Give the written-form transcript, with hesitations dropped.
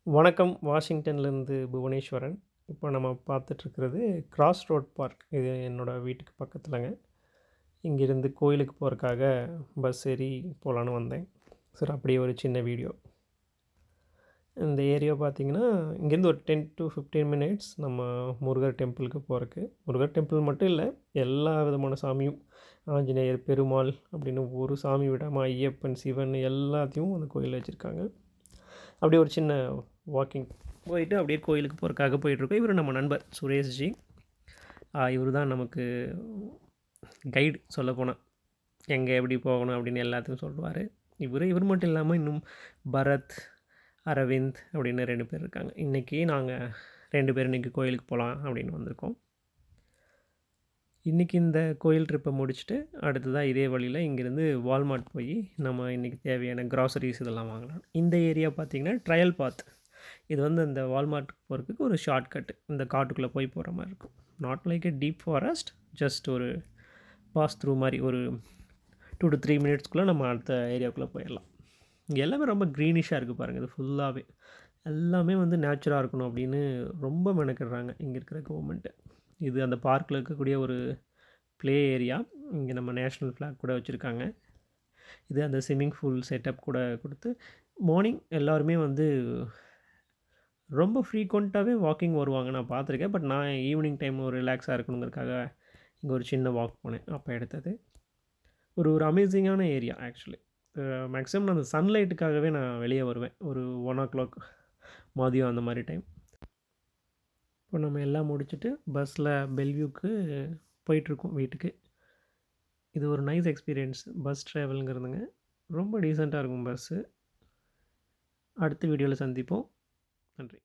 வணக்கம். வாஷிங்டன்லேருந்து புவனேஸ்வரன். இப்போ நம்ம பார்த்துட்ருக்கிறது கிராஸ் ரோட் பார்க். இது என்னோடய வீட்டுக்கு பக்கத்துலங்க. இங்கேருந்து கோயிலுக்கு போறக்காக பஸ் ஏறி போலான்னு வந்தேன். சரி, அப்படியே ஒரு சின்ன வீடியோ. இந்த ஏரியா பார்த்தீங்கன்னா, இங்கேருந்து ஒரு 10 to 15 மினிட்ஸ் நம்ம முருகர் டெம்பிளுக்கு போறக்கு. முருகர் டெம்பிள் மட்டும் இல்ல, எல்லா விதமான சாமியும் ஆஞ்சநேயர், பெருமாள் அப்படின்னு ஒரு சாமி விடாம ஐயப்பன், சிவன் எல்லாத்தையும் அந்த கோயில்ல வச்சுருக்காங்க. அப்படியே ஒரு சின்ன வாக்கிங் போயிட்டு அப்படியே கோயிலுக்கு போறதுக்காக போயிட்டுருக்கோம். இவர் நம்ம நண்பர் சுரேஷ்ஜி. இவர் தான் நமக்கு கைடு சொல்லப்போனால், எங்கே எப்படி போகணும் அப்படின்னு எல்லாத்தையும் சொல்லுவார். இவர் மட்டும் இல்லாமல் இன்னும் பரத், அரவிந்த் அப்படின்னு 2 பேர் இருக்காங்க. இன்றைக்கி நாங்கள் 2 பேர் இன்றைக்கி கோயிலுக்கு போகலாம் அப்படின்னு வந்திருக்கோம். இன்றைக்கி இந்த கோயில் ட்ரிப்பை முடிச்சுட்டு அடுத்ததாக இதே வழியில் இங்கேருந்து வால்மார்ட் போய் நம்ம இன்றைக்கி தேவையான க்ராசரிஸ் இதெல்லாம் வாங்கலாம். இந்த ஏரியா பார்த்திங்கன்னா ட்ரையல் பாத். இது வந்து இந்த வால்மார்ட்டுக்கு போகிறதுக்கு ஒரு ஷார்ட்கட். இந்த காட்டுக்குள்ளே போய் போகிற மாதிரி இருக்கும். Not like a deep forest, just ஒரு பாஸ் த்ரூ மாதிரி ஒரு 2 to 3 மினிட்ஸ்க்குள்ளே நம்ம அடுத்த ஏரியாவுக்குள்ளே போயிடலாம். இங்கே எல்லாமே ரொம்ப க்ரீனிஷாக இருக்குது பாருங்கள். இது ஃபுல்லாகவே எல்லாமே வந்து நேச்சுராக இருக்கணும் அப்படின்னு ரொம்ப மெனக்கிடுறாங்க இங்கே இருக்கிற கவர்மெண்ட்டு. இது அந்த பார்க்கில் இருக்கக்கூடிய ஒரு ப்ளே ஏரியா. இங்கே நம்ம நேஷ்னல் ஃப்ளாக் கூட வச்சுருக்காங்க. இது அந்த ஸ்விம்மிங் பூல் செட்டப் கூட கொடுத்து மார்னிங் எல்லாருமே வந்து ரொம்ப ஃப்ரீக்வெண்ட்டாகவே வாக்கிங் வருவாங்க, நான் பார்த்துருக்கேன். பட் நான் ஈவினிங் டைம் ஒரு ரிலாக்ஸாக இருக்கணுங்கிறதுக்காக இங்கே ஒரு சின்ன வாக் போனேன். அப்போ எடுத்தது ஒரு அமேசிங்கான ஏரியா ஆக்சுவலி. மேக்ஸிமம் நான் அந்த சன்லைட்டுக்காகவே நான் வெளியே வருவேன். ஒரு 1:00 மதியம் அந்த மாதிரி டைம். இப்போ நம்ம எல்லாம் முடிச்சுட்டு பஸ்ஸில் பெல்வியூக்கு போயிட்டுருக்கோம் வீட்டுக்கு. இது ஒரு நைஸ் எக்ஸ்பீரியன்ஸ் பஸ் ட்ராவலுங்கிறதுங்க. ரொம்ப டீசெண்டாக இருக்கும் பஸ்ஸு. அடுத்த வீடியோவில் சந்திப்போம். நன்றி.